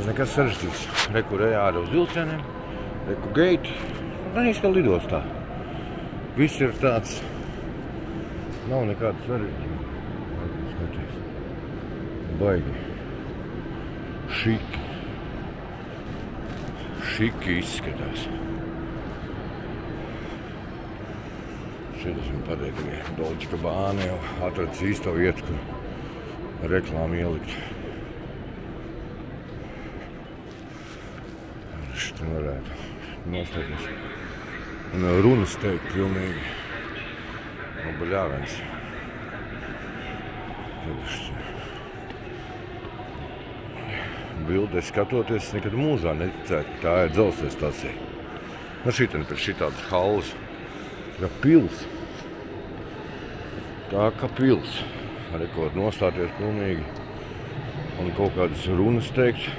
nekas sarežģīts. Reku reāli uz vilcieniem, reku gate, nevis kā lidostā. Viss ir tāds, nav nekāda sarežģījuma. Skaties, baigi. Šiki. Šiki izskatās. Šeit esmu pateikt, ka Dolce Gabbana jau atradis īsto vietu, kur reklāmu ielikt. Šitā varētu nostāties. Un runas teikt pilnīgi. No baļāvens. Bildē skatoties, nekad mūžā neticētu, ka tā ir dzelzceļa stacija. Nu šitien pēc šitādas halles. Kā pils. Tā kā pils. Rekord nostāties pilnīgi. Un kaut kādas runas teikt.